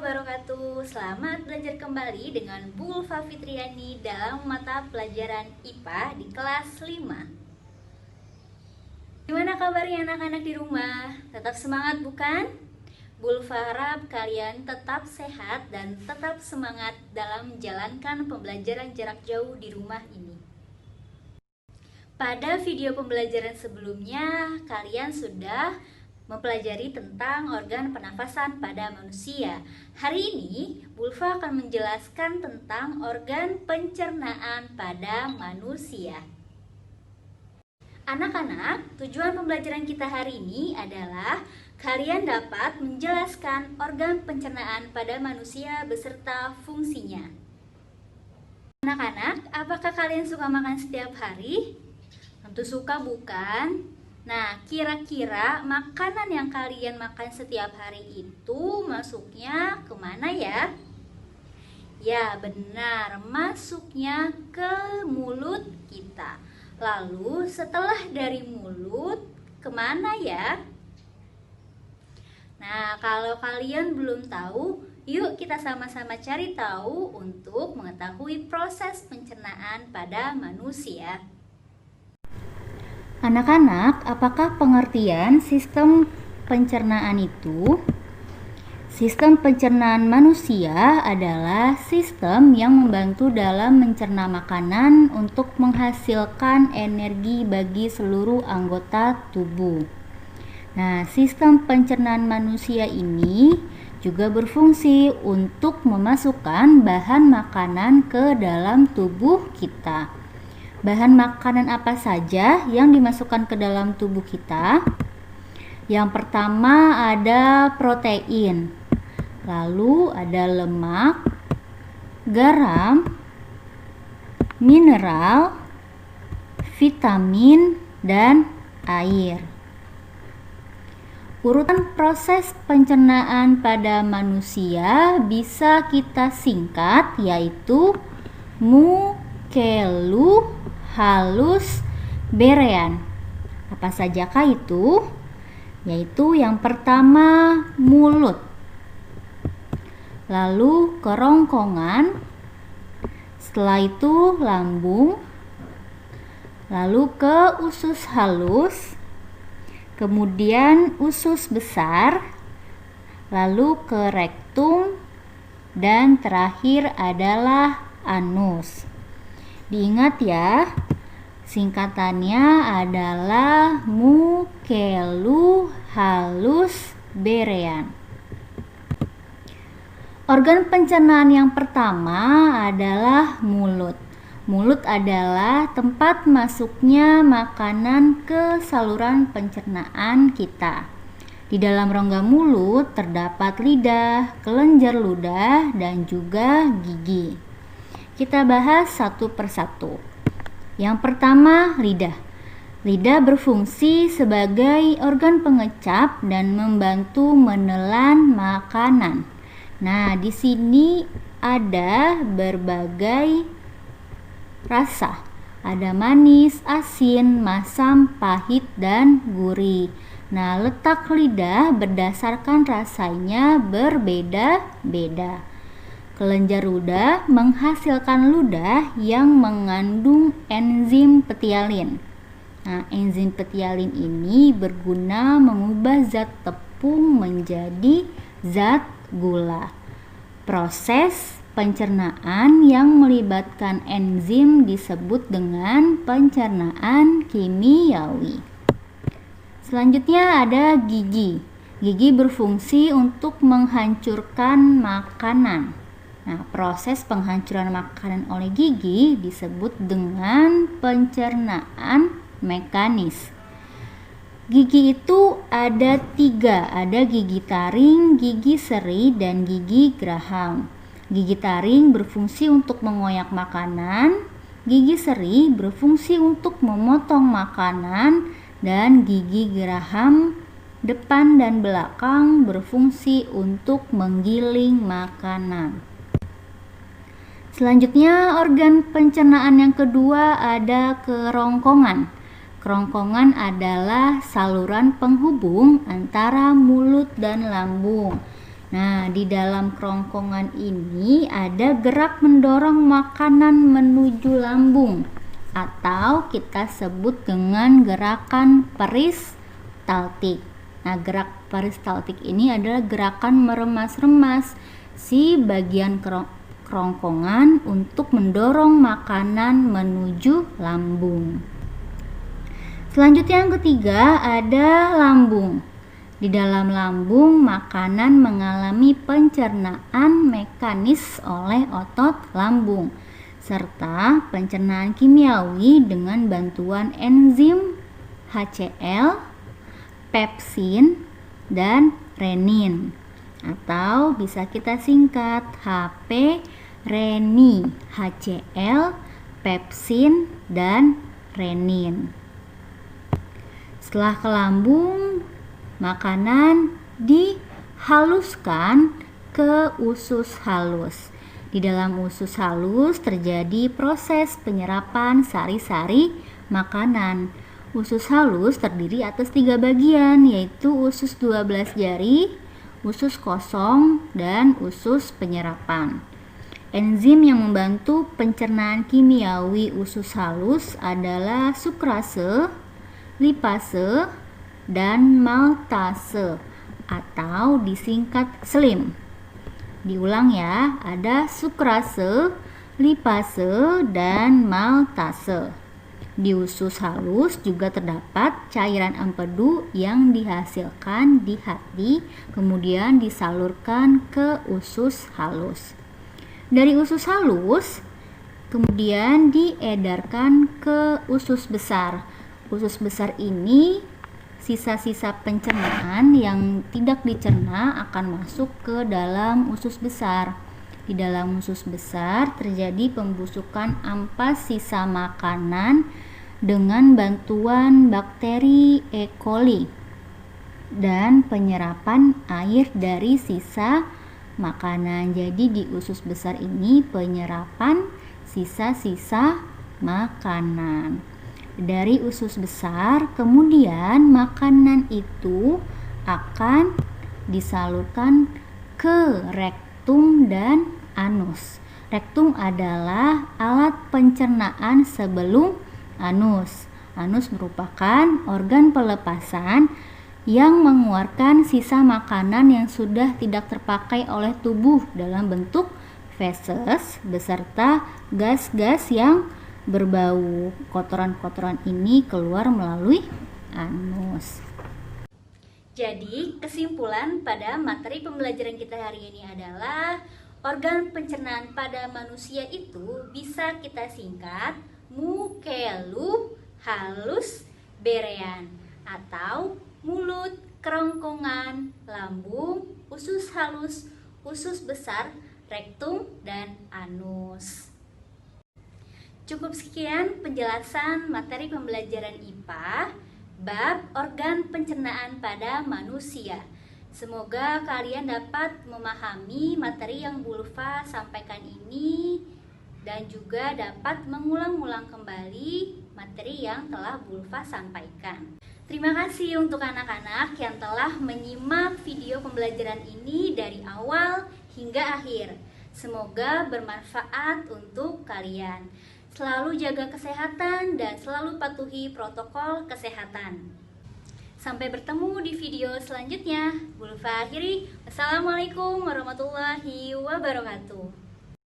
wabarakatuh. Selamat belajar kembali dengan Bu Ulfa Fitriani dalam mata pelajaran IPA di kelas 5. Gimana kabarnya anak-anak di rumah? Tetap semangat bukan? Bu Ulfa harap kalian tetap sehat dan tetap semangat dalam menjalankan pembelajaran jarak jauh di rumah ini. Pada video pembelajaran sebelumnya, kalian sudah mempelajari tentang organ pernafasan pada manusia. Hari ini, Ulfa akan menjelaskan tentang organ pencernaan pada manusia. Anak-anak, tujuan pembelajaran kita hari ini adalah kalian dapat menjelaskan organ pencernaan pada manusia beserta fungsinya. Anak-anak, apakah kalian suka makan setiap hari? Tentu suka bukan? Nah, kira-kira makanan yang kalian makan setiap hari itu masuknya kemana ya? Ya, benar, masuknya ke mulut kita. Lalu setelah dari mulut, kemana ya? Nah, kalau kalian belum tahu, yuk kita sama-sama cari tahu untuk mengetahui proses pencernaan pada manusia. Anak-anak, apakah pengertian sistem pencernaan itu? Sistem pencernaan manusia adalah sistem yang membantu dalam mencerna makanan untuk menghasilkan energi bagi seluruh anggota tubuh. Nah, sistem pencernaan manusia ini juga berfungsi untuk memasukkan bahan makanan ke dalam tubuh kita. Bahan makanan apa saja yang dimasukkan ke dalam tubuh kita? Yang pertama ada protein, lalu ada lemak, garam, mineral, vitamin, dan air. Urutan proses pencernaan pada manusia bisa kita singkat, yaitu mukelu halus berean. Apa sajakah itu? Yaitu yang pertama mulut, lalu kerongkongan, setelah itu lambung, lalu ke usus halus, kemudian usus besar, lalu ke rektum, dan terakhir adalah anus. Diingat ya, singkatannya adalah mukelu halus berean. Organ pencernaan yang pertama adalah mulut. Mulut adalah tempat masuknya makanan ke saluran pencernaan kita. Di dalam rongga mulut terdapat lidah, kelenjar ludah, dan juga gigi. Kita bahas satu persatu. Yang pertama, lidah. Lidah berfungsi sebagai organ pengecap dan membantu menelan makanan. Nah, di sini ada berbagai rasa. Ada manis, asin, masam, pahit, dan gurih. Nah, letak lidah berdasarkan rasanya berbeda-beda. Kelenjar ludah menghasilkan ludah yang mengandung enzim petialin. Nah, enzim petialin ini berguna mengubah zat tepung menjadi zat gula. Proses pencernaan yang melibatkan enzim disebut dengan pencernaan kimiawi. Selanjutnya ada gigi. Gigi berfungsi untuk menghancurkan makanan. Nah, proses penghancuran makanan oleh gigi disebut dengan pencernaan mekanis. Gigi itu ada 3, ada gigi taring, gigi seri, dan gigi geraham. Gigi taring berfungsi untuk mengoyak makanan, gigi seri berfungsi untuk memotong makanan, dan gigi geraham depan dan belakang berfungsi untuk menggiling makanan. Selanjutnya, organ pencernaan yang kedua ada kerongkongan. Kerongkongan adalah saluran penghubung antara mulut dan lambung. Nah, di dalam kerongkongan ini ada gerak mendorong makanan menuju lambung atau kita sebut dengan gerakan peristaltik. Nah, gerak peristaltik ini adalah gerakan meremas-remas si bagian kerongkongan untuk mendorong makanan menuju lambung. Selanjutnya yang ketiga ada lambung. Di dalam lambung, makanan mengalami pencernaan mekanis oleh otot lambung, serta pencernaan kimiawi dengan bantuan enzim HCl, pepsin, dan renin. Atau bisa kita singkat HP, reni, HCl, pepsin, dan renin. Setelah ke lambung, makanan dihaluskan ke usus halus. Di dalam usus halus terjadi proses penyerapan sari-sari makanan. Usus halus terdiri atas 3 bagian, yaitu usus 12 jari, usus kosong, dan usus penyerapan. Enzim yang membantu pencernaan kimiawi usus halus adalah sukrase, lipase, dan maltase atau disingkat SLIM. Diulang ya, ada sukrase, lipase, dan maltase. Di usus halus juga terdapat cairan empedu yang dihasilkan di hati, kemudian disalurkan ke usus halus. Dari usus halus kemudian diedarkan ke usus besar. Usus besar ini sisa-sisa pencernaan yang tidak dicerna akan masuk ke dalam usus besar. Di dalam usus besar terjadi pembusukan ampas sisa makanan dengan bantuan bakteri E. coli dan penyerapan air dari sisa makanan. Jadi di usus besar ini penyerapan sisa-sisa makanan. Dari usus besar kemudian makanan itu akan disalurkan ke rektum dan anus. Rektum adalah alat pencernaan sebelum anus. Anus merupakan organ pelepasan yang mengeluarkan sisa makanan yang sudah tidak terpakai oleh tubuh dalam bentuk feses beserta gas-gas yang berbau. Kotoran-kotoran ini keluar melalui anus. Jadi, kesimpulan pada materi pembelajaran kita hari ini adalah organ pencernaan pada manusia itu bisa kita singkat mukelu halus berean atau mulut, kerongkongan, lambung, usus halus, usus besar, rektum, dan anus. Cukup sekian penjelasan materi pembelajaran IPA bab organ pencernaan pada manusia. Semoga kalian dapat memahami materi yang Bu Ulfa sampaikan ini dan juga dapat mengulang-ulang kembali materi yang telah Bu Ulfa sampaikan. Terima kasih untuk anak-anak yang telah menyimak video pembelajaran ini dari awal hingga akhir. Semoga bermanfaat untuk kalian. Selalu jaga kesehatan dan selalu patuhi protokol kesehatan. Sampai bertemu di video selanjutnya. Bu Ulfa akhiri. Wassalamualaikum warahmatullahi wabarakatuh.